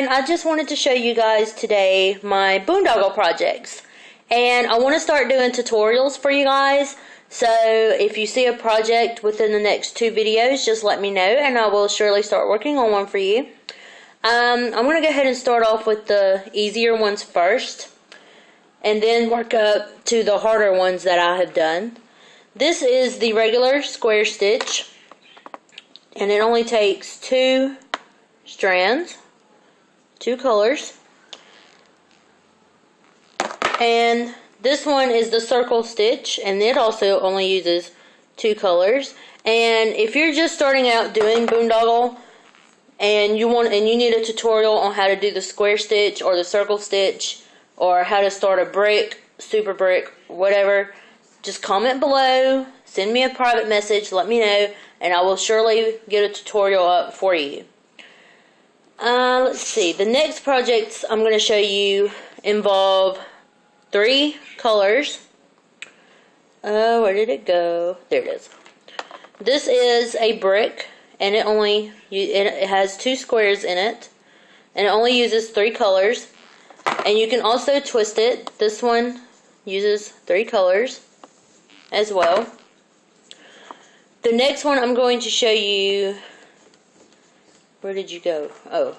and I just wanted to show you guys today my boondoggle projects. And I want to start doing tutorials for you guys. So if you see a project within the next 2 videos, just let me know and I will surely start working on one for you. I'm going to go ahead and start off with the easier ones first, and then work up to the harder ones that I have done. This is the regular square stitch, and it only takes 2 strands, 2 colors. And this one is the circle stitch, and it also only uses 2 colors. And if you're just starting out doing boondoggle and you need a tutorial on how to do the square stitch or the circle stitch, or how to start a brick, super brick, whatever, just comment below, send me a private message, let me know, and I will surely get a tutorial up for you. Let's see, the next projects I'm going to show you involve 3 colors. Where did it go? There it is. This is a brick, and it has 2 squares in it, and it only uses 3 colors. And you can also twist it. This one uses 3 colors as well. The next one I'm going to show you, where did you go? Oh,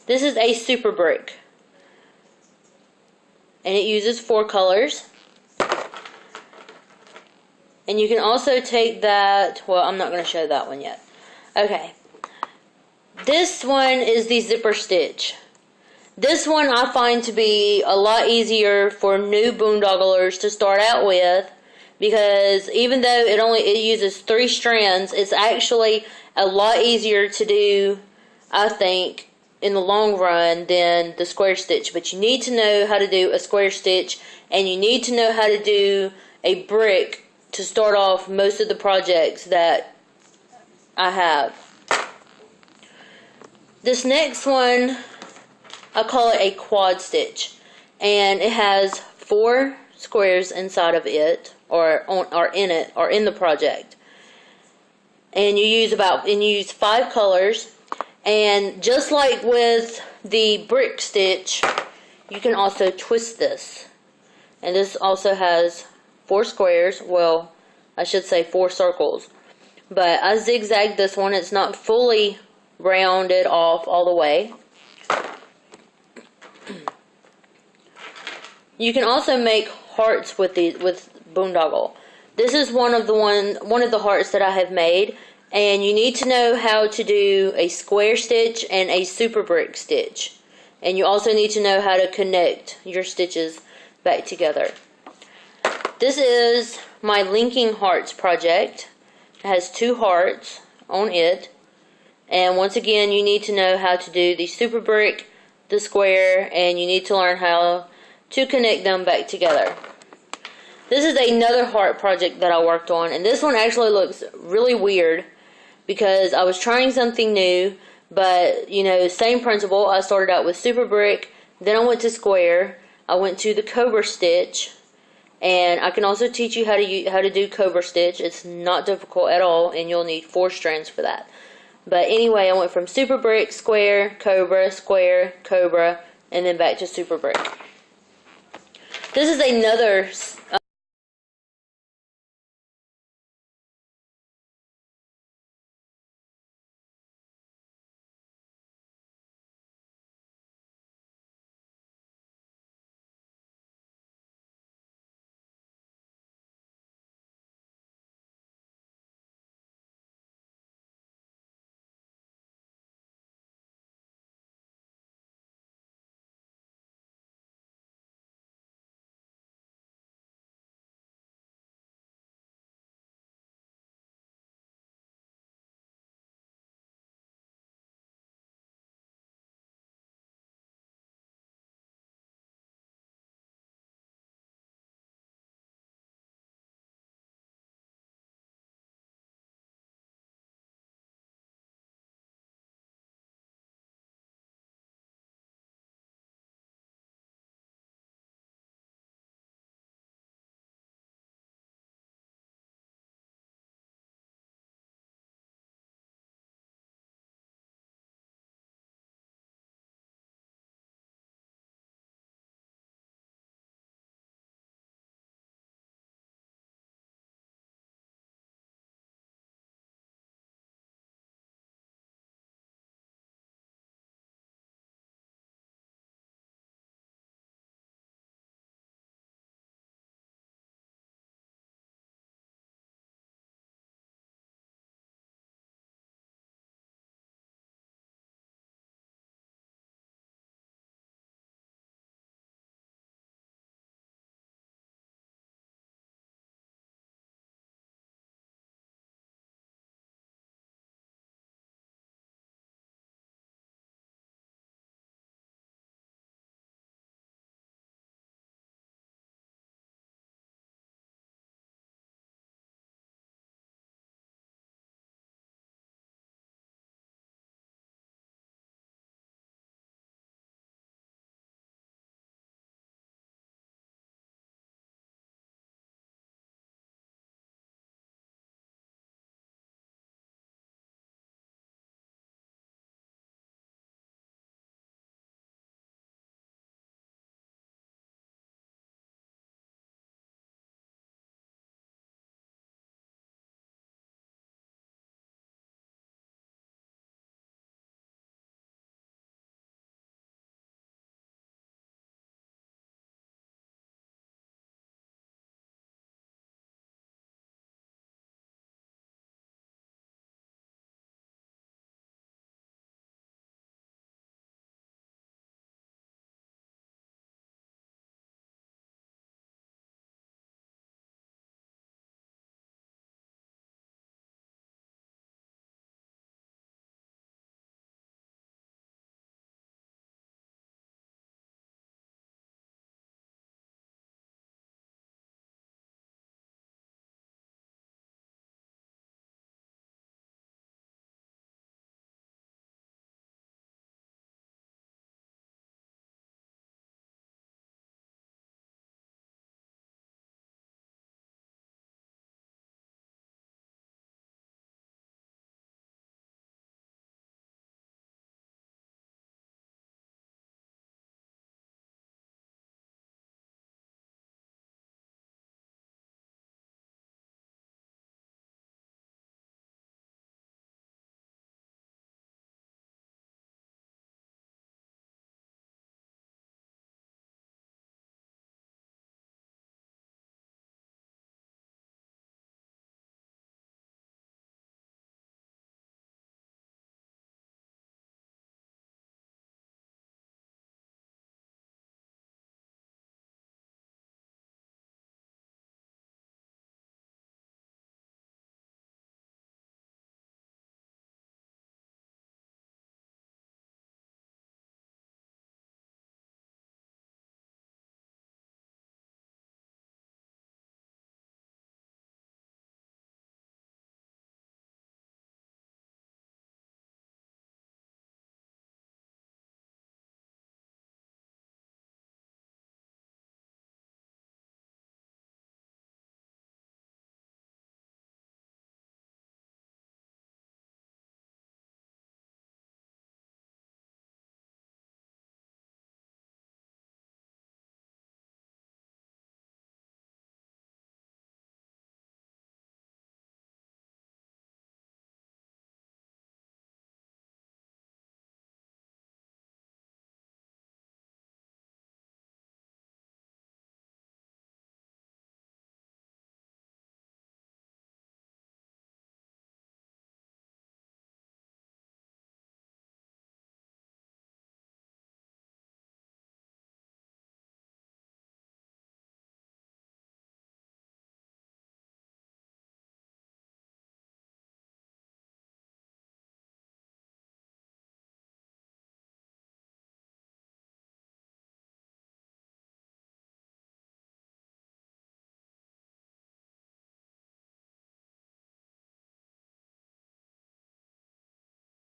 this is a super brick, and it uses 4 colors. And you can also take that, well, I'm not going to show that one yet. Okay, this one is the zipper stitch. This one I find to be a lot easier for new boondogglers to start out with, because even though it uses 3 strands, it's actually a lot easier to do, I think, in the long run than the square stitch. But you need to know how to do a square stitch, and you need to know how to do a brick to start off most of the projects that I have. This next one, I call it a quad stitch, and it has 4 squares inside of it, or in the project. And you use 5 colors, and just like with the brick stitch, you can also twist this. And this also has 4 squares, well, I should say 4 circles. But I zigzagged this one. It's not fully rounded off all the way. You can also make hearts with boondoggle. This is one of the hearts that I have made, and you need to know how to do a square stitch and a super brick stitch. And you also need to know how to connect your stitches back together. This is my linking hearts project. It has 2 hearts on it, and once again you need to know how to do the super brick, the square, and you need to learn how to connect them back together. This is another heart project that I worked on, and this one actually looks really weird because I was trying something new, but same principle. I started out with super brick, then I went to square, I went to the cobra stitch, and I can also teach you how to do cobra stitch. It's not difficult at all, and you'll need 4 strands for that. But anyway, I went from super brick, square, cobra, and then back to super brick. This is another